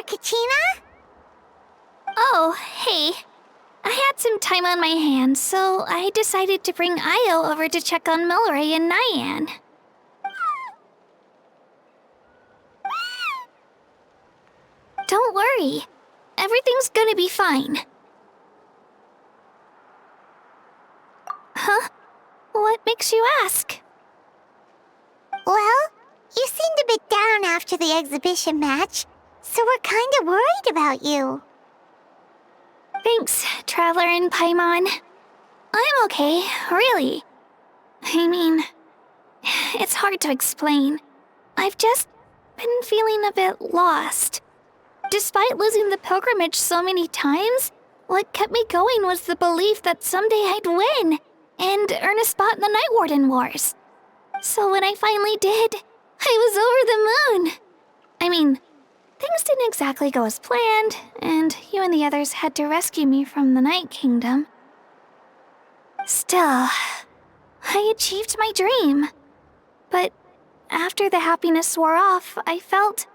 Kachina? Oh, hey. I had some time on my hands, so I decided to bring Io over to check on Milray and Nyan. Don't worry. Everything's gonna be fine. Huh? What makes you ask? Well, you seemed a bit down after the exhibition match, so we're kinda worried about you. Thanks, Traveler and Paimon. I'm okay, really. I mean, it's hard to explain. I've just been feeling a bit lost. Despite losing the pilgrimage so many times, what kept me going was the belief that someday I'd win and earn a spot in the Night Warden Wars. So when I finally did, I was over the moon. I mean, things didn't exactly go as planned, and you and the others had to rescue me from the Night Kingdom. Still, I achieved my dream. But after the happiness wore off, I felt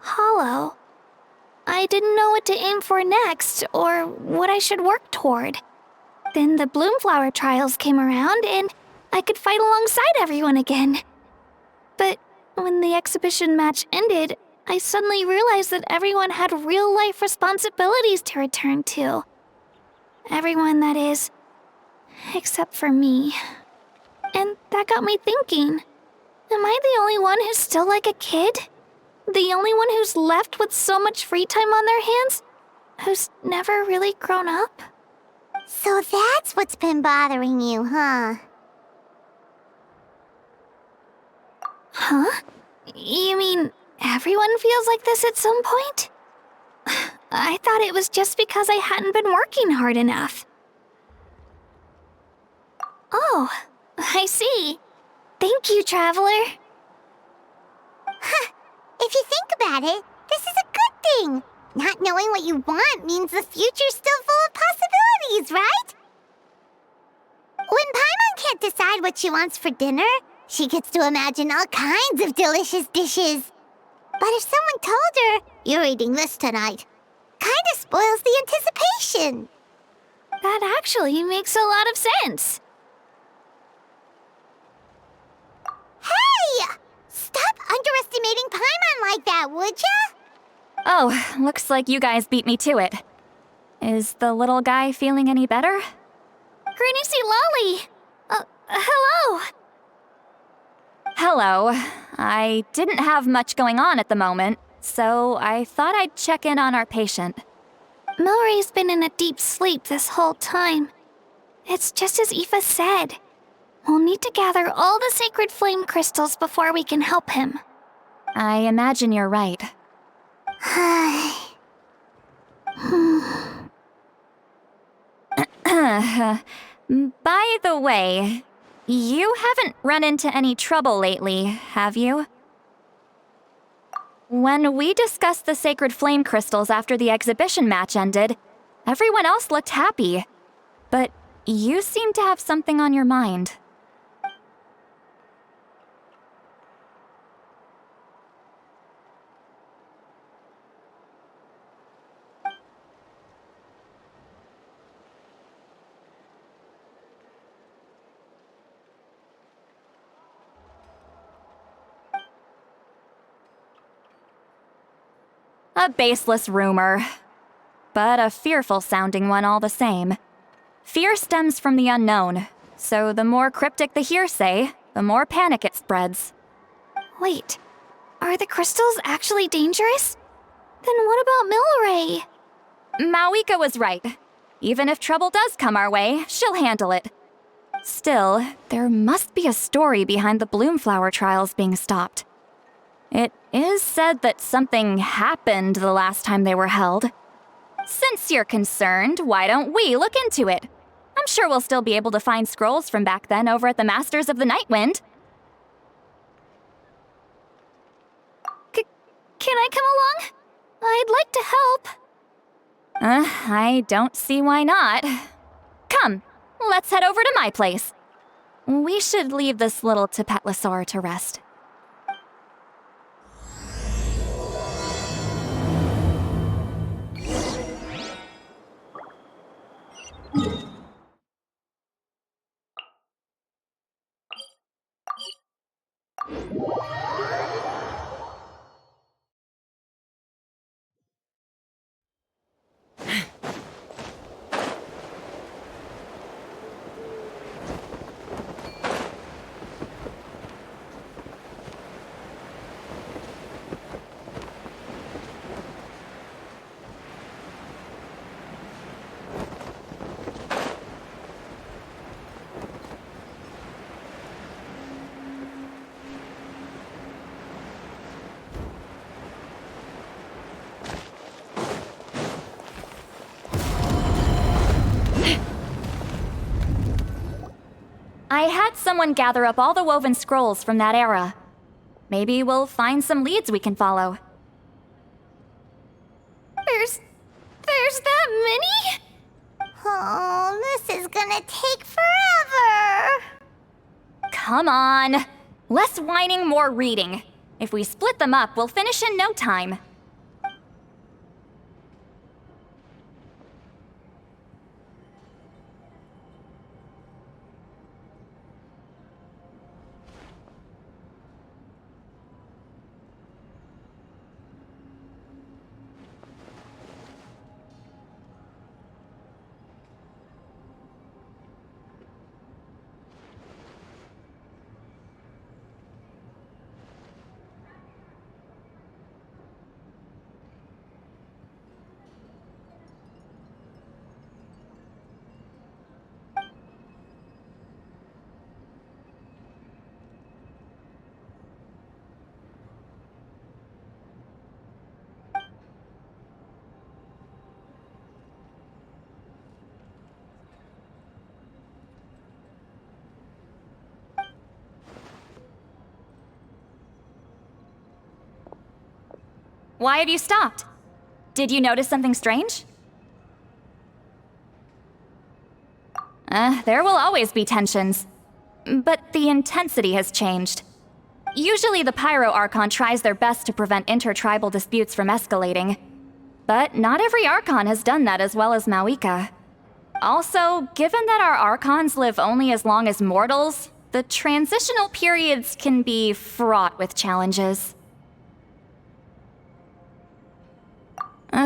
hollow. I didn't know what to aim for next, or what I should work toward. Then the Bloomflower trials came around, and I could fight alongside everyone again. But when the exhibition match ended, I suddenly realized that everyone had real-life responsibilities to return to. Everyone, that is, except for me. And that got me thinking, am I the only one who's still like a kid? The only one who's left with so much free time on their hands? Who's never really grown up? So that's what's been bothering you, huh? Huh? You mean everyone feels like this at some point? I thought it was just because I hadn't been working hard enough. Oh, I see. Thank you, Traveler. Huh. If you think about it, this is a good thing. Not knowing what you want means the future's still full of possibilities, right? When Paimon can't decide what she wants for dinner, she gets to imagine all kinds of delicious dishes. But if someone told her, "You're eating this tonight," kinda spoils the anticipation. That actually makes a lot of sense. Hey! Stop underestimating Paimon like that, would ya? Oh, looks like you guys beat me to it. Is the little guy feeling any better? Granny Lolly! Hello! Hello. I didn't have much going on at the moment, so I thought I'd check in on our patient. Milray's been in a deep sleep this whole time. It's just as Aoife said. We'll need to gather all the sacred flame crystals before we can help him. I imagine you're right. By the way, you haven't run into any trouble lately, have you? When we discussed the sacred flame crystals after the exhibition match ended, everyone else looked happy. But you seem to have something on your mind. A baseless rumor, but a fearful-sounding one all the same. Fear stems from the unknown, so the more cryptic the hearsay, the more panic it spreads. Wait, are the crystals actually dangerous? Then what about Milray? Mavuika was right. Even if trouble does come our way, she'll handle it. Still, there must be a story behind the Bloomflower trials being stopped. It is said that something happened the last time they were held. Since you're concerned, why don't we look into it? I'm sure we'll still be able to find scrolls from back then over at the Masters of the Nightwind. Can I come along? I'd like to help. I don't see why not. Come, let's head over to my place. We should leave this little Tepetlisaurus to rest. I had someone gather up all the woven scrolls from that era. Maybe we'll find some leads we can follow. There's that many? Oh, this is gonna take forever. Come on! Less whining, more reading. If we split them up, we'll finish in no time. Why have you stopped? Did you notice something strange? There will always be tensions. But the intensity has changed. Usually the Pyro Archon tries their best to prevent intertribal disputes from escalating. But not every Archon has done that as well as Mavuika. Also, given that our Archons live only as long as mortals, the transitional periods can be fraught with challenges.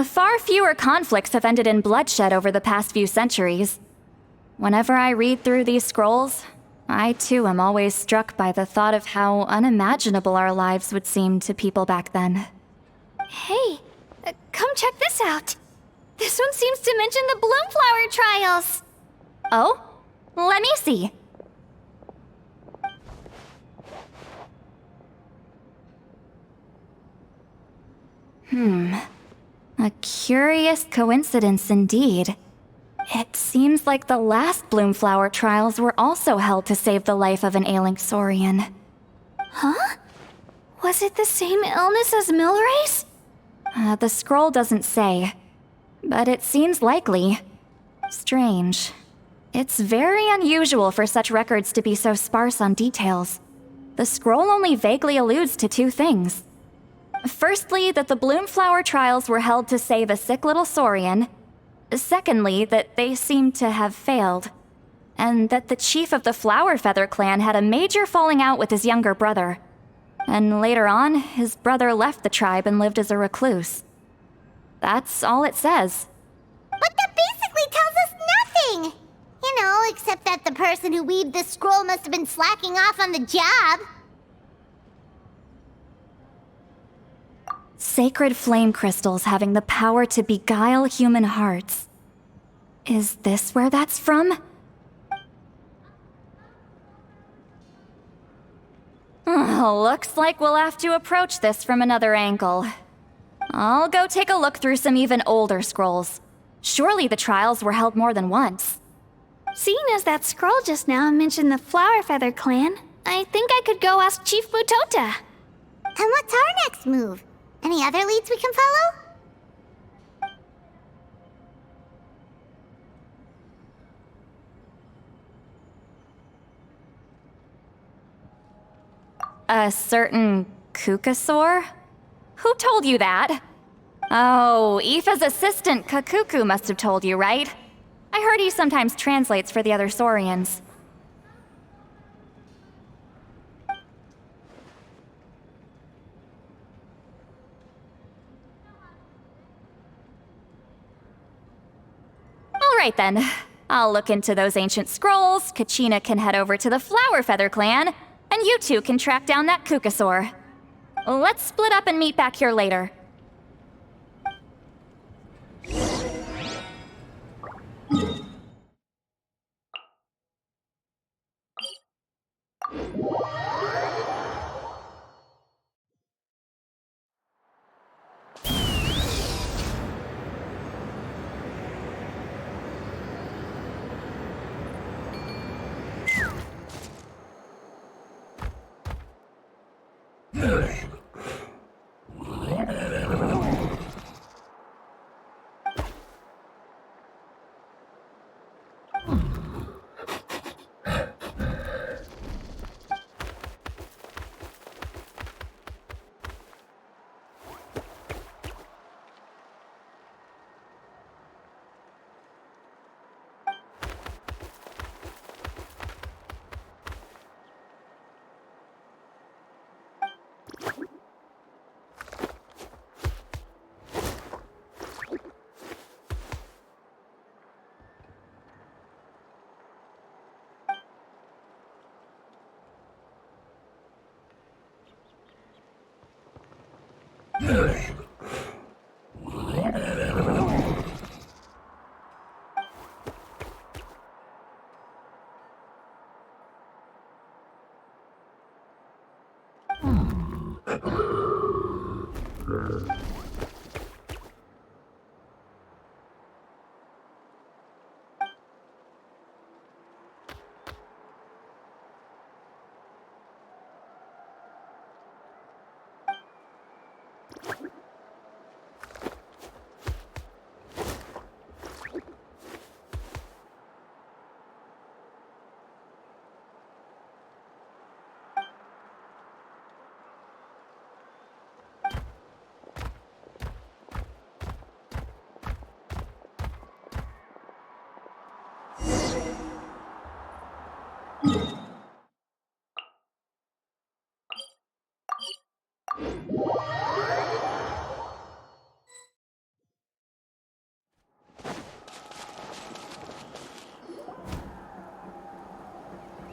Far fewer conflicts have ended in bloodshed over the past few centuries. Whenever I read through these scrolls, I too am always struck by the thought of how unimaginable our lives would seem to people back then. Hey, come check this out. This one seems to mention the Bloomflower trials. Oh? Let me see. A curious coincidence indeed. It seems like the last Bloomflower trials were also held to save the life of an ailing Saurian. Huh? Was it the same illness as Milray's? The scroll doesn't say, but it seems likely. Strange. It's very unusual for such records to be so sparse on details. The scroll only vaguely alludes to two things. Firstly, that the Bloomflower trials were held to save a sick little Saurian. Secondly, that they seemed to have failed. And that the chief of the Flower Feather clan had a major falling out with his younger brother. And later on, his brother left the tribe and lived as a recluse. That's all it says. But that basically tells us nothing! You know, except that the person who weaved this scroll must have been slacking off on the job. Sacred flame crystals having the power to beguile human hearts. Is this where that's from? Looks like we'll have to approach this from another angle. I'll go take a look through some even older scrolls. Surely the trials were held more than once. Seeing as that scroll just now mentioned the Flower Feather clan, I think I could go ask Chief Butota. And what's our next move? Any other leads we can follow? A certain Kukasaur? Who told you that? Oh, Aoife's assistant Kakuku must have told you, right? I heard he sometimes translates for the other Saurians. right then. I'll look into those ancient scrolls, Kachina can head over to the Flower Feather clan, and you two can track down that Kukasaur. Let's split up and meet back here later.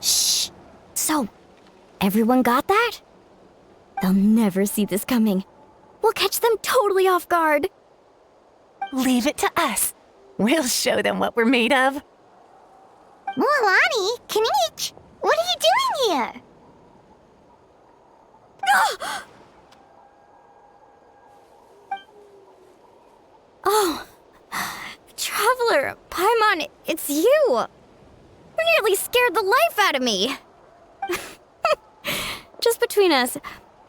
Shh! So, everyone got that? They'll never see this coming. We'll catch them totally off guard. Leave it to us. We'll show them what we're made of. Mualani, Kanich, what are you doing here? Oh, Traveler, Paimon, it's you! You nearly scared the life out of me! Just between us,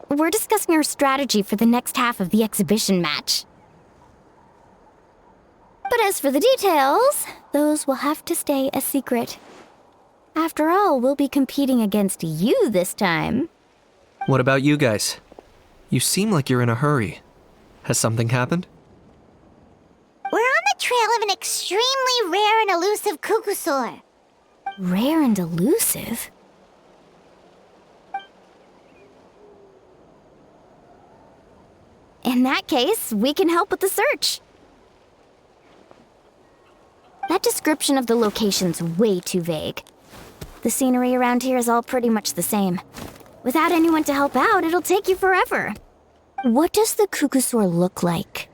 we're discussing our strategy for the next half of the exhibition match. But as for the details, those will have to stay a secret. After all, we'll be competing against you this time. What about you guys? You seem like you're in a hurry. Has something happened? We're on the trail of an extremely rare and elusive Kukusaur. Rare and elusive? In that case, we can help with the search. That description of the location's way too vague. The scenery around here is all pretty much the same. Without anyone to help out, it'll take you forever. What does the Kukusaur look like?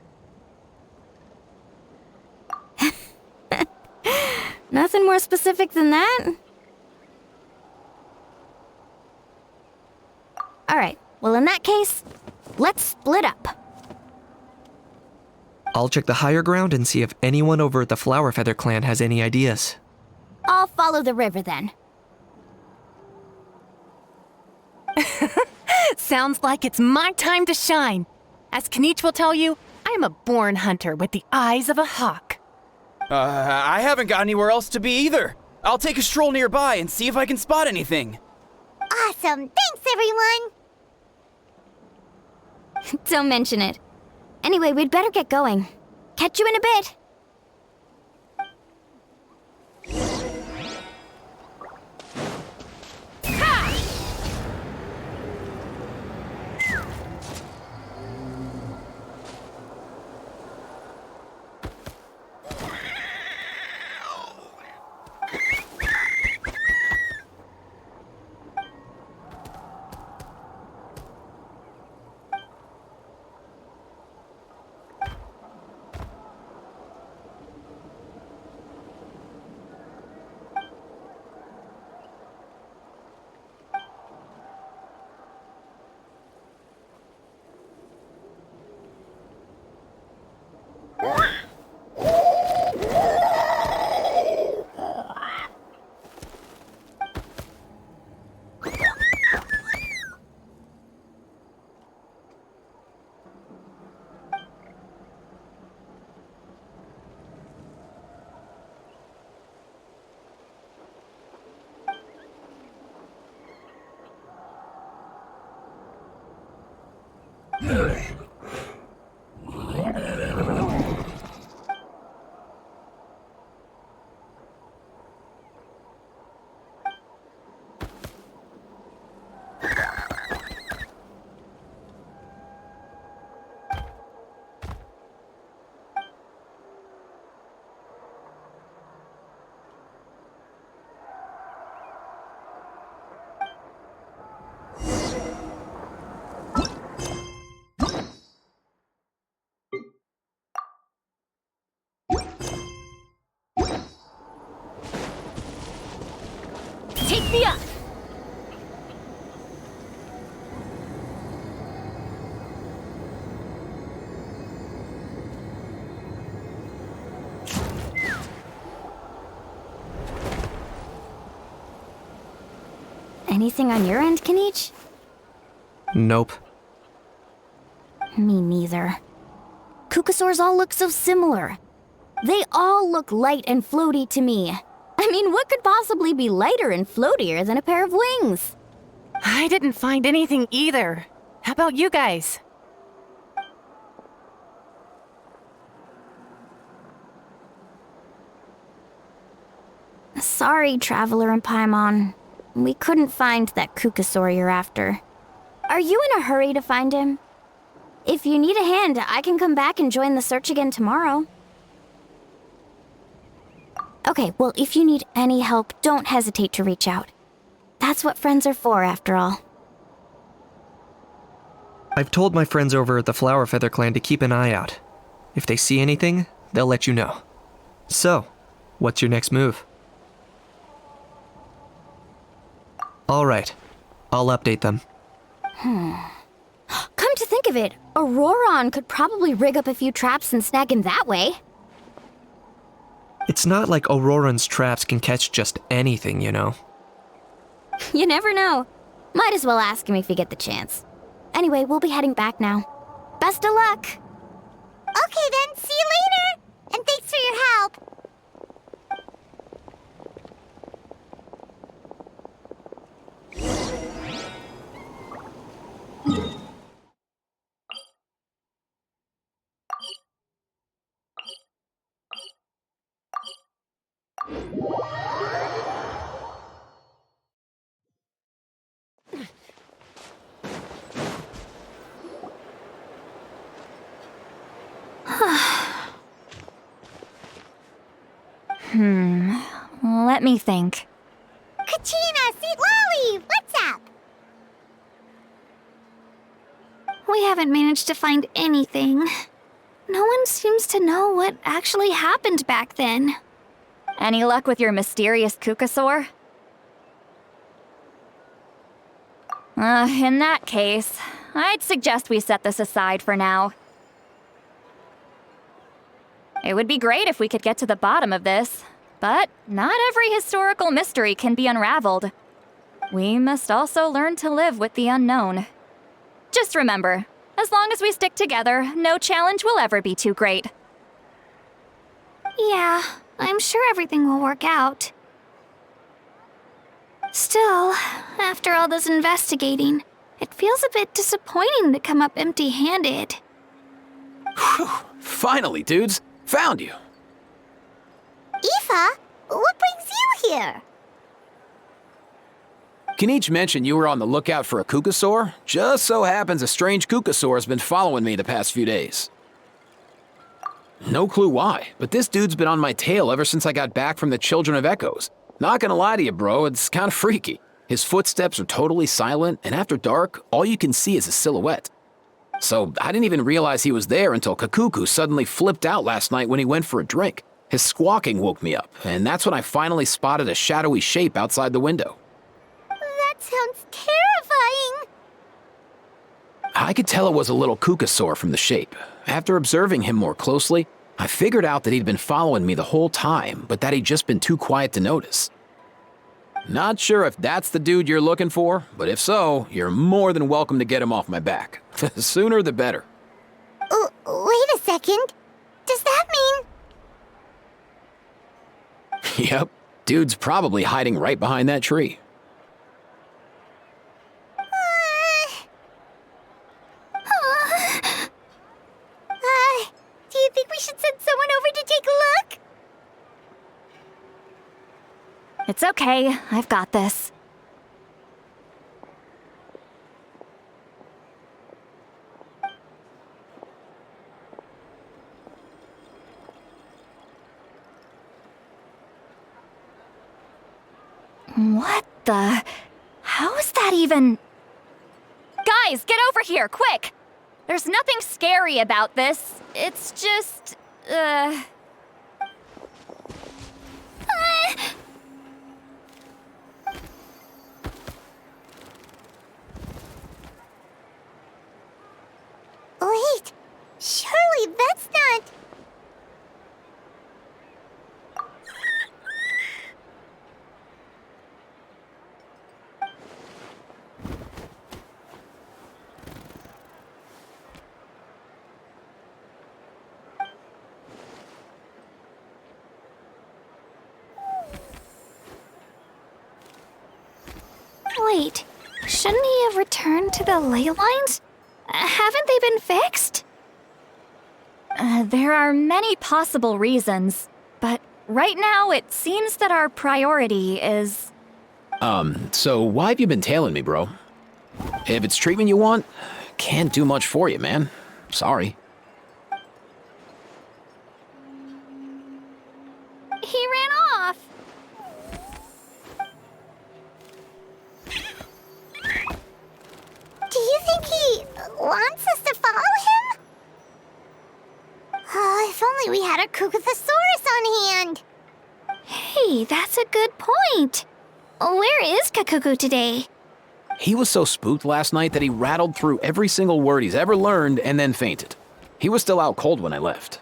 Nothing more specific than that? Alright, well in that case, let's split up. I'll check the higher ground and see if anyone over at the Flower Feather clan has any ideas. I'll follow the river then. Sounds like it's my time to shine. As Kanich will tell you, I'm a born hunter with the eyes of a hawk. I haven't got anywhere else to be either. I'll take a stroll nearby and see if I can spot anything. Awesome, thanks everyone! Don't mention it. Anyway, we'd better get going. Catch you in a bit. Take me up! Anything on your end, Kinich? Nope. Me neither. Kukasaurs all look so similar. They all look light and floaty to me. I mean, what could possibly be lighter and floatier than a pair of wings? I didn't find anything either. How about you guys? Sorry, Traveler and Paimon. We couldn't find that Kukasaur you're after. Are you in a hurry to find him? If you need a hand, I can come back and join the search again tomorrow. Okay, well, if you need any help, don't hesitate to reach out. That's what friends are for, after all. I've told my friends over at the Flower Feather Clan to keep an eye out. If they see anything, they'll let you know. So, what's your next move? Alright, I'll update them. Come to think of it, Auroron could probably rig up a few traps and snag him that way. It's not like Auroran's traps can catch just anything, you know. You never know. Might as well ask him if you get the chance. Anyway, we'll be heading back now. Best of luck! Okay then, see you later! And thanks for your help! Let me think. Kachina, Seat Lolly, what's up? We haven't managed to find anything. No one seems to know what actually happened back then. Any luck with your mysterious Kukasaur? In that case, I'd suggest we set this aside for now. It would be great if we could get to the bottom of this, but not every historical mystery can be unraveled. We must also learn to live with the unknown. Just remember, as long as we stick together, no challenge will ever be too great. Yeah, I'm sure everything will work out. Still, after all this investigating, it feels a bit disappointing to come up empty-handed. Whew. Finally, dudes. Found you. Aoife, what brings you here? Kinich mentioned you were on the lookout for a Kukasaur. Just so happens a strange Kukasaur has been following me the past few days. No clue why, but this dude's been on my tail ever since I got back from the Children of Echoes. Not gonna lie to you, bro, it's kinda freaky. His footsteps are totally silent, and after dark, all you can see is a silhouette. So I didn't even realize he was there until Kakuku suddenly flipped out last night when he went for a drink. His squawking woke me up, and that's when I finally spotted a shadowy shape outside the window. That sounds terrifying. I could tell it was a little Kukasaur from the shape. After observing him more closely, I figured out that he'd been following me the whole time, but that he'd just been too quiet to notice. Not sure if that's the dude you're looking for, but if so, you're more than welcome to get him off my back. The sooner the better. Wait a second. Does that mean... Yep, dude's probably hiding right behind that tree. It's okay, I've got this. What the? How is that even? Guys, get over here, quick! There's nothing scary about this. It's just, Wait, surely that's not... Wait, shouldn't he have returned to the ley lines? Haven't they been fixed? there are many possible reasons, but right now it seems that our priority is... So why have you been tailing me, bro? If it's treatment you want, can't do much for you, man. Sorry. He ran off. Do you think he wants us to follow him? Oh, if only we had a Primogems on hand. Hey, that's a good point. Where is Kakuku today? He was so spooked last night that he rattled through every single word he's ever learned and then fainted. He was still out cold when I left.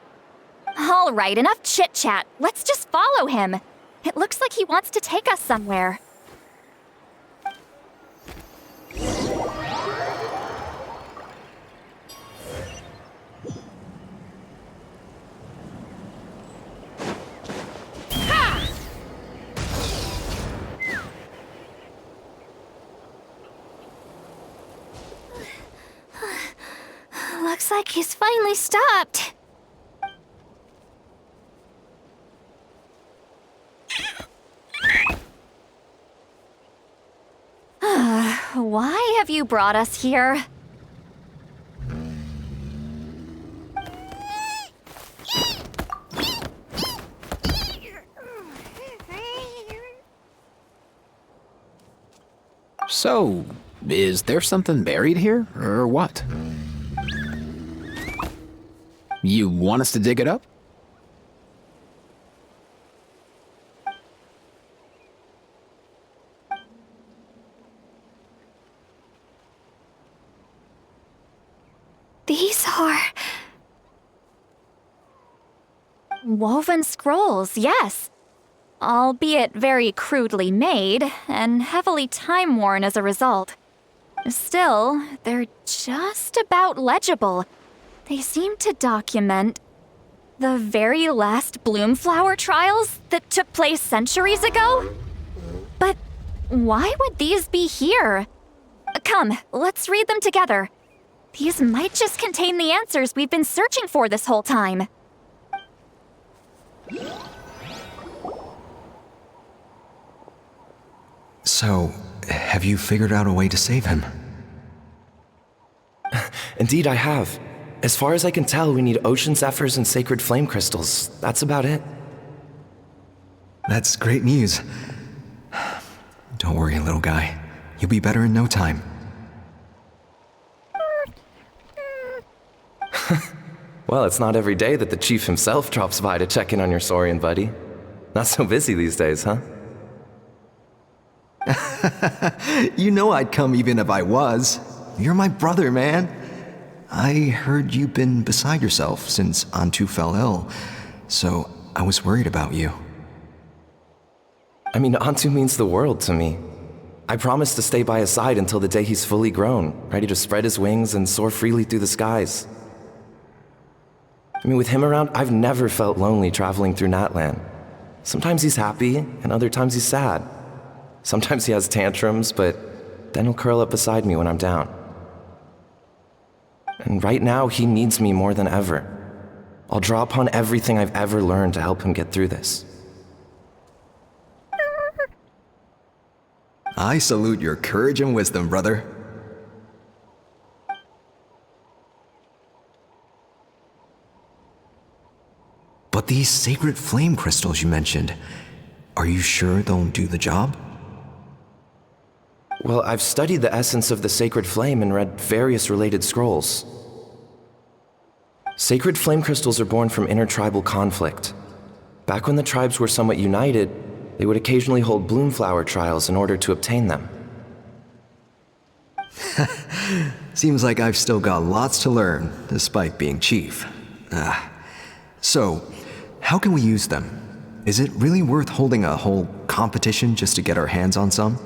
All right, enough chit-chat. Let's just follow him. It looks like he wants to take us somewhere. Looks like he's finally stopped. Why have you brought us here? So, is there something buried here, or what? You want us to dig it up? These are... Woven scrolls, yes. Albeit very crudely made, and heavily time-worn as a result. Still, they're just about legible. They seem to document the very last Bloomflower trials that took place centuries ago? But why would these be here? Come, let's read them together. These might just contain the answers we've been searching for this whole time. So, have you figured out a way to save him? Indeed, I have. As far as I can tell, we need ocean zephyrs and sacred flame crystals. That's about it. That's great news. Don't worry, little guy. You'll be better in no time. Well, it's not every day that the chief himself drops by to check in on your Saurian buddy. Not so busy these days, huh? You know I'd come even if I was. You're my brother, man. I heard you've been beside yourself since Antu fell ill, so I was worried about you. I mean, Antu means the world to me. I promised to stay by his side until the day he's fully grown, ready to spread his wings and soar freely through the skies. I mean, with him around, I've never felt lonely traveling through Natlan. Sometimes he's happy, and other times he's sad. Sometimes he has tantrums, but then he'll curl up beside me when I'm down. And right now, he needs me more than ever. I'll draw upon everything I've ever learned to help him get through this. I salute your courage and wisdom, brother. But these sacred flame crystals you mentioned, are you sure they'll do the job? Well, I've studied the essence of the sacred flame and read various related scrolls. Sacred flame crystals are born from intertribal conflict. Back when the tribes were somewhat united, they would occasionally hold bloomflower trials in order to obtain them. Seems like I've still got lots to learn, despite being chief. So, how can we use them? Is it really worth holding a whole competition just to get our hands on some?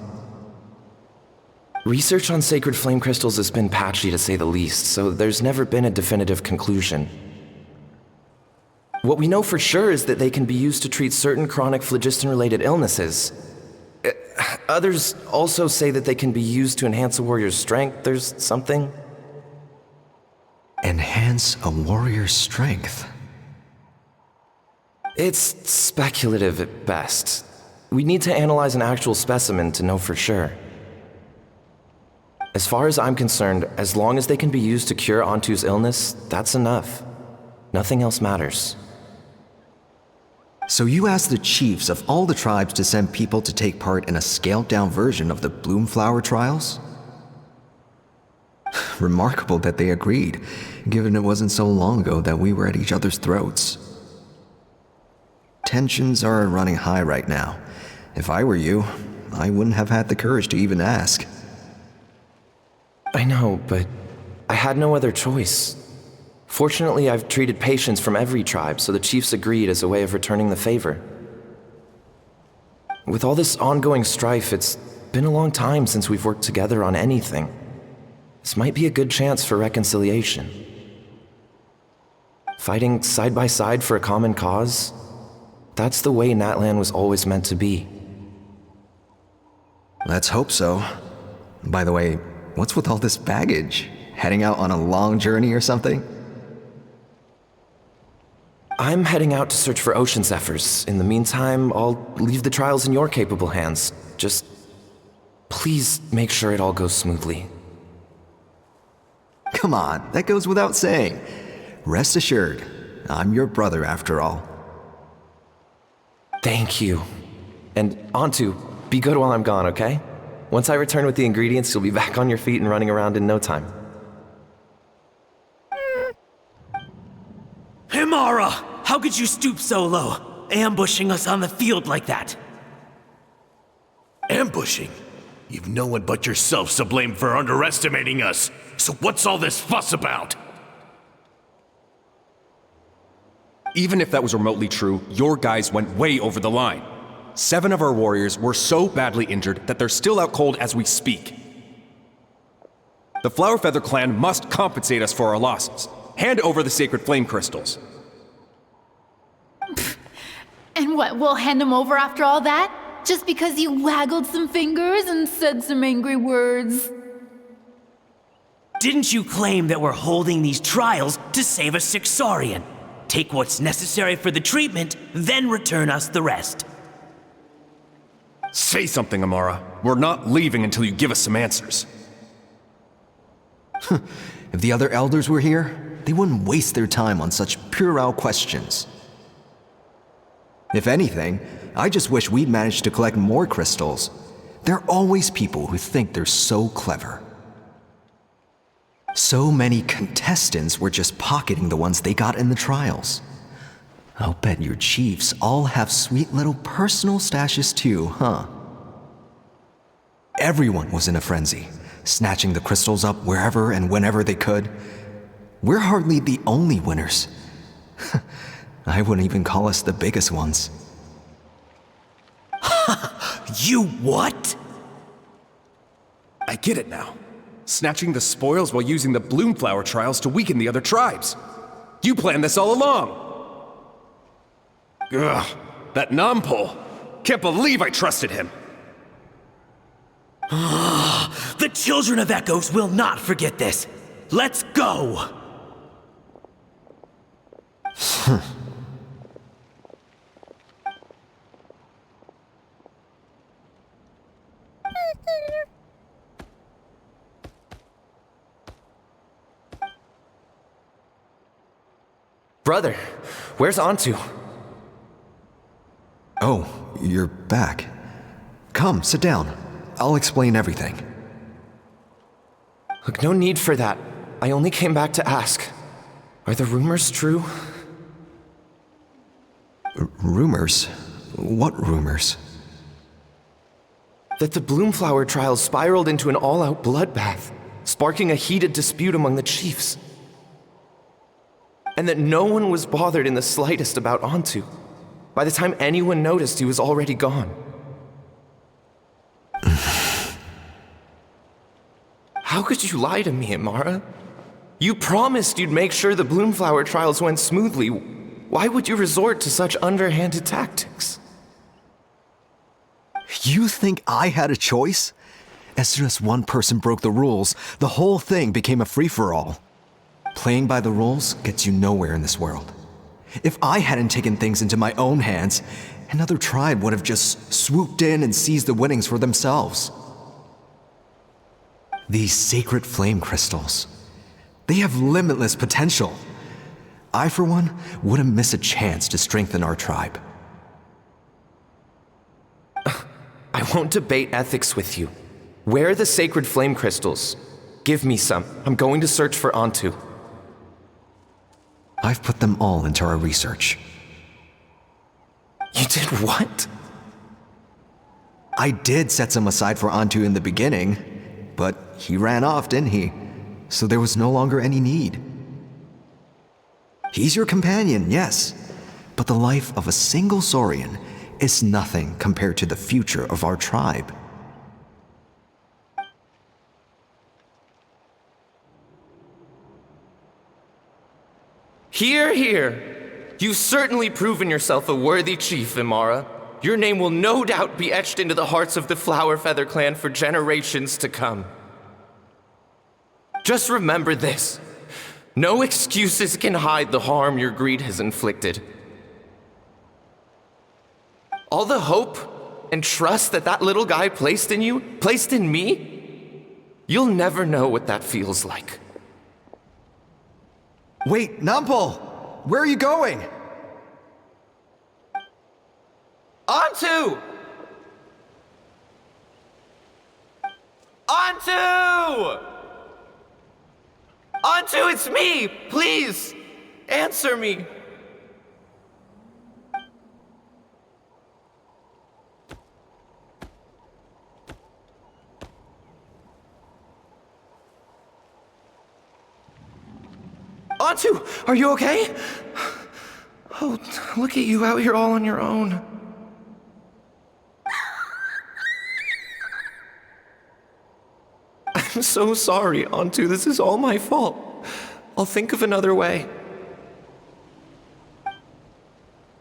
Research on sacred flame crystals has been patchy to say the least, so there's never been a definitive conclusion. What we know for sure is that they can be used to treat certain chronic phlogiston-related illnesses. Others also say that they can be used to enhance a warrior's strength. There's something. Enhance a warrior's strength? It's speculative at best. We need to analyze an actual specimen to know for sure. As far as I'm concerned, as long as they can be used to cure Antu's illness, that's enough. Nothing else matters. So you asked the chiefs of all the tribes to send people to take part in a scaled-down version of the Bloomflower trials? Remarkable that they agreed, given it wasn't so long ago that we were at each other's throats. Tensions are running high right now. If I were you, I wouldn't have had the courage to even ask. I know, but I had no other choice. Fortunately, I've treated patients from every tribe, so the chiefs agreed as a way of returning the favor. With all this ongoing strife, it's been a long time since we've worked together on anything. This might be a good chance for reconciliation. Fighting side by side for a common cause? That's the way Natlan was always meant to be. Let's hope so. By the way, what's with all this baggage? Heading out on a long journey or something? I'm heading out to search for ocean zephyrs. In the meantime, I'll leave the trials in your capable hands. Just please make sure it all goes smoothly. Come on, that goes without saying. Rest assured, I'm your brother after all. Thank you. And Antu, be good while I'm gone, okay? Once I return with the ingredients, you'll be back on your feet and running around in no time. Hey, Mora! How could you stoop so low, ambushing us on the field like that? Ambushing? You've no one but yourself to blame for underestimating us. So what's all this fuss about? Even if that was remotely true, your guys went way over the line. 7 of our warriors were so badly injured that they're still out cold as we speak. The Flower Feather clan must compensate us for our losses. Hand over the sacred flame crystals. And what, we'll hand them over after all that? Just because you waggled some fingers and said some angry words? Didn't you claim that we're holding these trials to save a sick Saurian? Take what's necessary for the treatment, then return us the rest. Say something, Amara. We're not leaving until you give us some answers. If the other elders were here, they wouldn't waste their time on such puerile questions. If anything, I just wish we'd managed to collect more crystals. There are always people who think they're so clever. So many contestants were just pocketing the ones they got in the trials. I'll bet your chiefs all have sweet little personal stashes too, huh? Everyone was in a frenzy, snatching the crystals up wherever and whenever they could. We're hardly the only winners. I wouldn't even call us the biggest ones. You what? I get it now. Snatching the spoils while using the Bloomflower trials to weaken the other tribes. You planned this all along. Ugh, that Nompole. Can't believe I trusted him. The children of Echoes will not forget this. Let's go! Brother, where's Antu? Oh, you're back. Come, sit down. I'll explain everything. Look, no need for that. I only came back to ask. Are the rumors true? Rumors? What rumors? That the Bloomflower trials spiraled into an all-out bloodbath, sparking a heated dispute among the chiefs. And that no one was bothered in the slightest about Antu. By the time anyone noticed, he was already gone. How could you lie to me, Mora? You promised you'd make sure the Bloomflower trials went smoothly. Why would you resort to such underhanded tactics? You think I had a choice? As soon as one person broke the rules, the whole thing became a free-for-all. Playing by the rules gets you nowhere in this world. If I hadn't taken things into my own hands, another tribe would have just swooped in and seized the winnings for themselves. These sacred flame crystals, they have limitless potential. I, for one, wouldn't miss a chance to strengthen our tribe. I won't debate ethics with you. Where are the sacred flame crystals? Give me some. I'm going to search for Antu. I've put them all into our research. You did what? I did set some aside for Antu in the beginning, but he ran off, didn't he? So there was no longer any need. He's your companion, yes, but the life of a single Saurian is nothing compared to the future of our tribe. Hear, hear. You've certainly proven yourself a worthy chief, Mora. Your name will no doubt be etched into the hearts of the Flower Feather clan for generations to come. Just remember this. No excuses can hide the harm your greed has inflicted. All the hope and trust that little guy placed in you, placed in me, you'll never know what that feels like. Wait, Nampal! Where are you going? Antu! Antu! Antu, it's me! Please, answer me. Antu, are you okay? Oh, look at you out here all on your own. I'm so sorry, Antu. This is all my fault. I'll think of another way.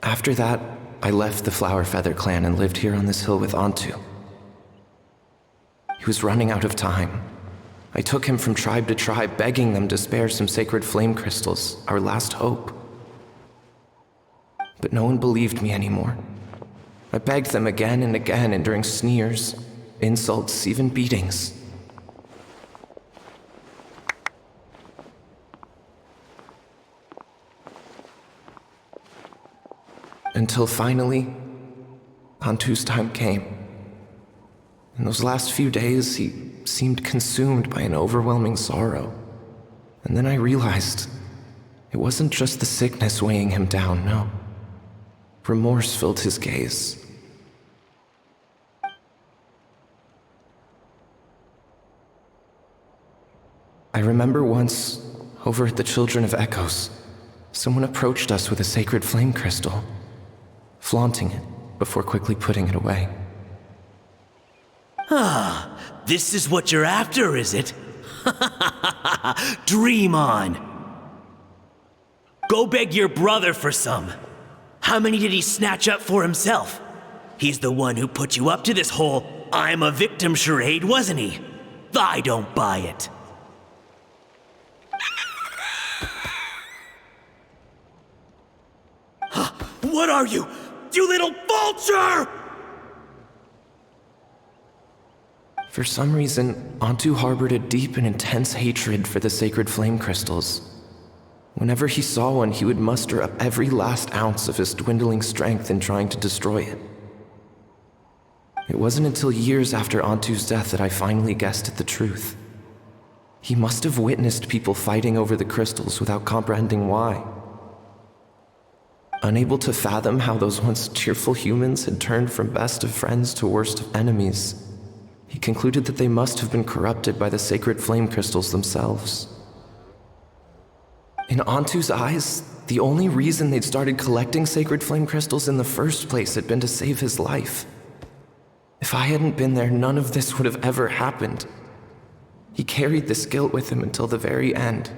After that, I left the Flower Feather clan and lived here on this hill with Antu. He was running out of time. I took him from tribe to tribe, begging them to spare some sacred flame crystals, our last hope. But no one believed me anymore. I begged them again and again, enduring sneers, insults, even beatings. Until finally, Antu's time came. In those last few days, he seemed consumed by an overwhelming sorrow. And then I realized it wasn't just the sickness weighing him down, no. Remorse filled his gaze. I remember once, over at the Children of Echoes, someone approached us with a sacred flame crystal, flaunting it before quickly putting it away. Ah, this is what you're after, is it? Dream on. Go beg your brother for some. How many did he snatch up for himself? He's the one who put you up to this whole I'm a victim charade, wasn't he? I don't buy it. What are you, you little vulture? For some reason, Antu harbored a deep and intense hatred for the sacred flame crystals. Whenever he saw one, he would muster up every last ounce of his dwindling strength in trying to destroy it. It wasn't until years after Antu's death that I finally guessed at the truth. He must have witnessed people fighting over the crystals without comprehending why. Unable to fathom how those once cheerful humans had turned from best of friends to worst of enemies, he concluded that they must have been corrupted by the sacred flame crystals themselves. In Antu's eyes, the only reason they'd started collecting sacred flame crystals in the first place had been to save his life. If I hadn't been there, none of this would have ever happened. He carried this guilt with him until the very end.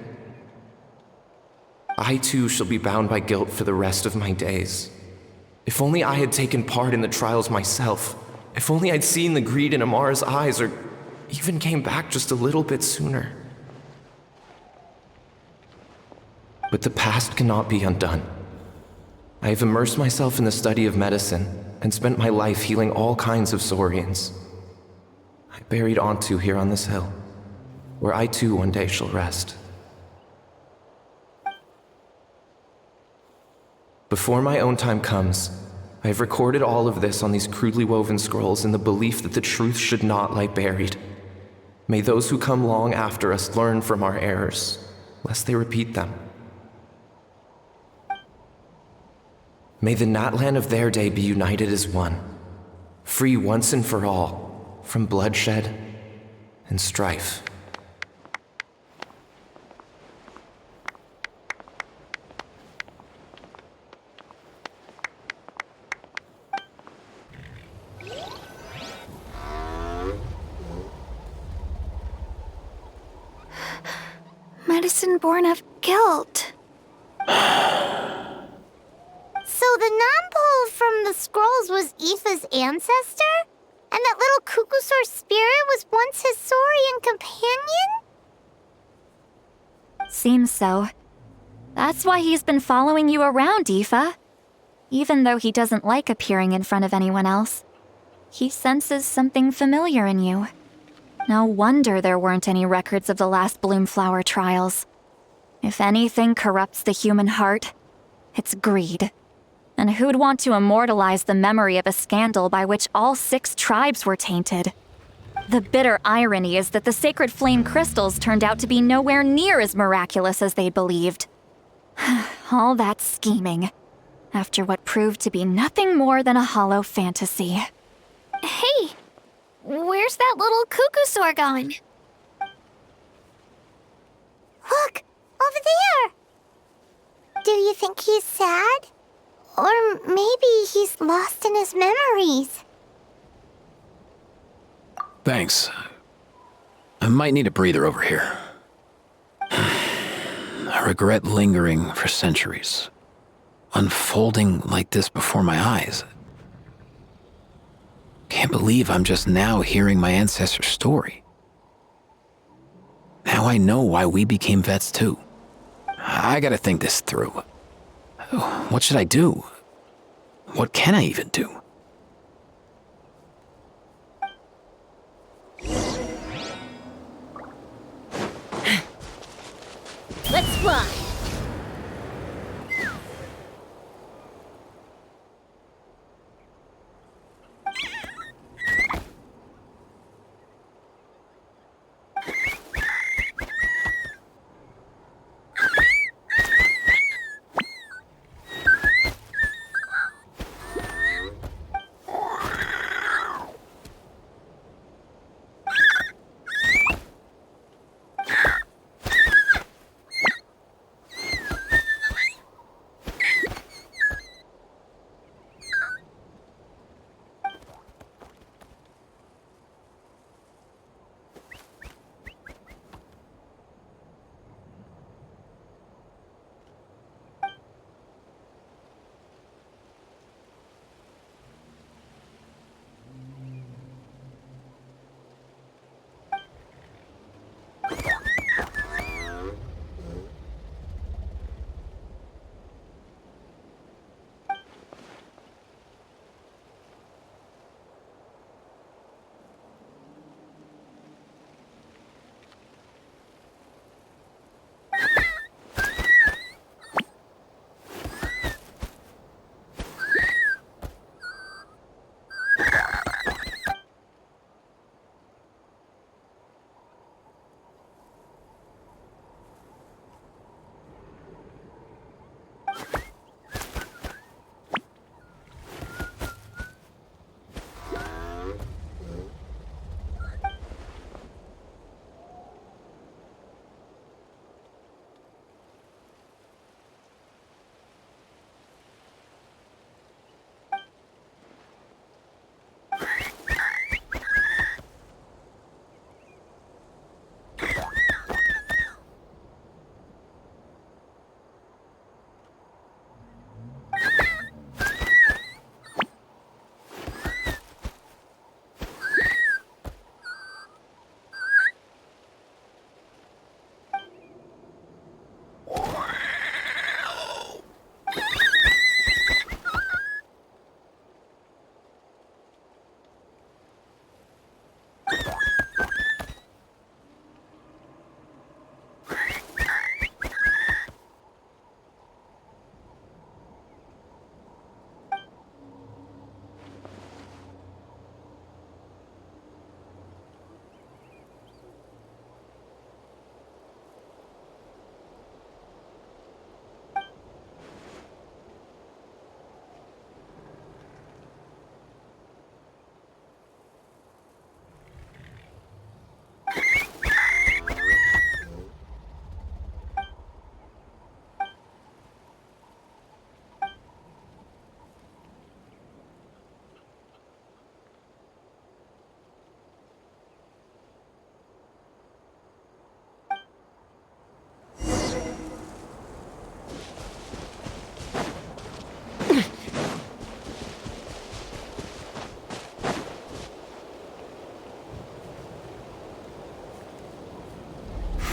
I too shall be bound by guilt for the rest of my days. If only I had taken part in the trials myself. If only I'd seen the greed in Amara's eyes, or even came back just a little bit sooner. But the past cannot be undone. I have immersed myself in the study of medicine and spent my life healing all kinds of Saurians. I buried Antu here on this hill, where I too one day shall rest. Before my own time comes, I have recorded all of this on these crudely woven scrolls in the belief that the truth should not lie buried. May those who come long after us learn from our errors, lest they repeat them. May the Natlan of their day be united as one, free once and for all from bloodshed and strife. Medicine born of guilt. So the non-pole from the scrolls was Aoife's ancestor? And that little Cuckoosaur spirit was once his Saurian companion? Seems so. That's why he's been following you around, Aoife. Even though he doesn't like appearing in front of anyone else, he senses something familiar in you. No wonder there weren't any records of the last Bloomflower trials. If anything corrupts the human heart, it's greed. And who'd want to immortalize the memory of a scandal by which all 6 tribes were tainted? The bitter irony is that the sacred flame crystals turned out to be nowhere near as miraculous as they believed. All that scheming, after what proved to be nothing more than a hollow fantasy. Hey, where's that little Cuckoosaur going? Look, over there! Do you think he's sad? Or maybe he's lost in his memories. Thanks. I might need a breather over here. I regret lingering for centuries, unfolding like this before my eyes. Can't believe I'm just now hearing my ancestor's story. Now I know why we became vets too. I gotta think this through. What should I do? What can I even do? Let's fly!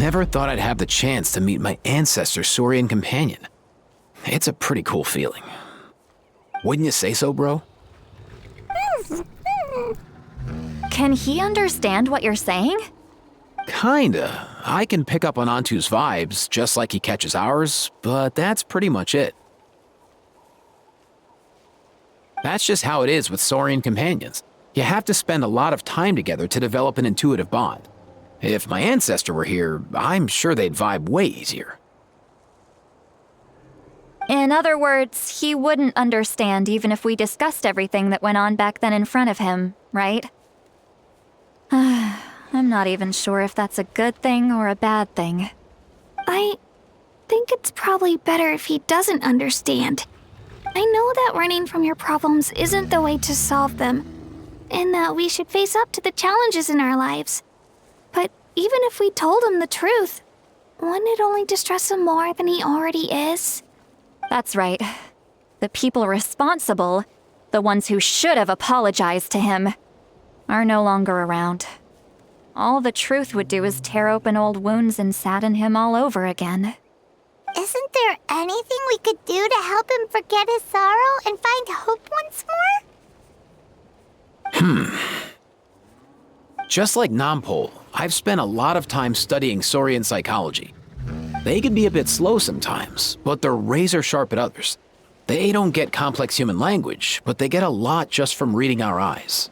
Never thought I'd have the chance to meet my ancestor's Saurian companion. It's a pretty cool feeling. Wouldn't you say so, bro? Can he understand what you're saying? Kinda. I can pick up on Antu's vibes, just like he catches ours, but that's pretty much it. That's just how it is with Saurian companions. You have to spend a lot of time together to develop an intuitive bond. If my ancestor were here, I'm sure they'd vibe way easier. In other words, he wouldn't understand even if we discussed everything that went on back then in front of him, right? I'm not even sure if that's a good thing or a bad thing. I think it's probably better if he doesn't understand. I know that running from your problems isn't the way to solve them, and that we should face up to the challenges in our lives. But even if we told him the truth, wouldn't it only distress him more than he already is? That's right. The people responsible, the ones who should have apologized to him, are no longer around. All the truth would do is tear open old wounds and sadden him all over again. Isn't there anything we could do to help him forget his sorrow and find hope once more? Just like Nampol, I've spent a lot of time studying Saurian psychology. They can be a bit slow sometimes, but they're razor sharp at others. They don't get complex human language, but they get a lot just from reading our eyes.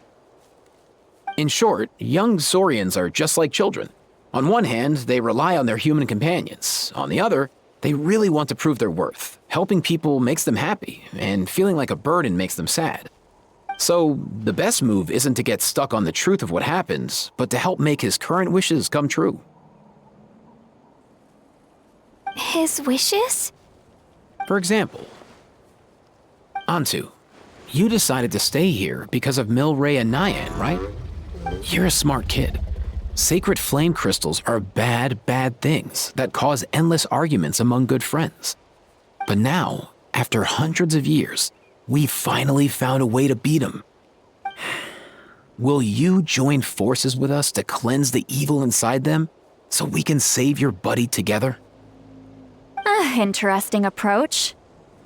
In short, young Saurians are just like children. On one hand, they rely on their human companions. On the other, they really want to prove their worth. Helping people makes them happy, and feeling like a burden makes them sad. So, the best move isn't to get stuck on the truth of what happened, but to help make his current wishes come true. His wishes? For example, Antu, you decided to stay here because of Milray and Nyan, right? You're a smart kid. Sacred flame crystals are bad, bad things that cause endless arguments among good friends. But now, after hundreds of years, we finally found a way to beat them. Will you join forces with us to cleanse the evil inside them so we can save your buddy together? Interesting approach.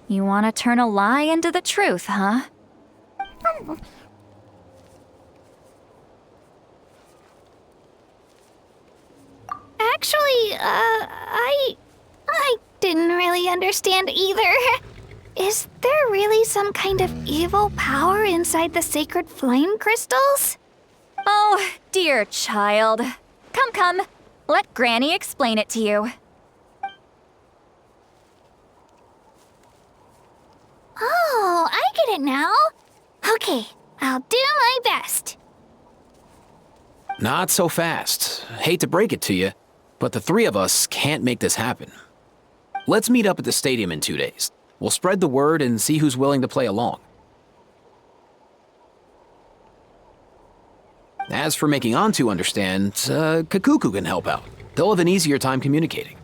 You want to turn a lie into the truth, huh? Actually, I didn't really understand either. Is there really some kind of evil power inside the sacred flame crystals? Oh, dear child. Come. Let Granny explain it to you. Oh, I get it now. Okay, I'll do my best. Not so fast. Hate to break it to you, but the three of us can't make this happen. Let's meet up at the stadium in 2 days. We'll spread the word and see who's willing to play along. As for making Antu understand, Kakuku can help out. They'll have an easier time communicating.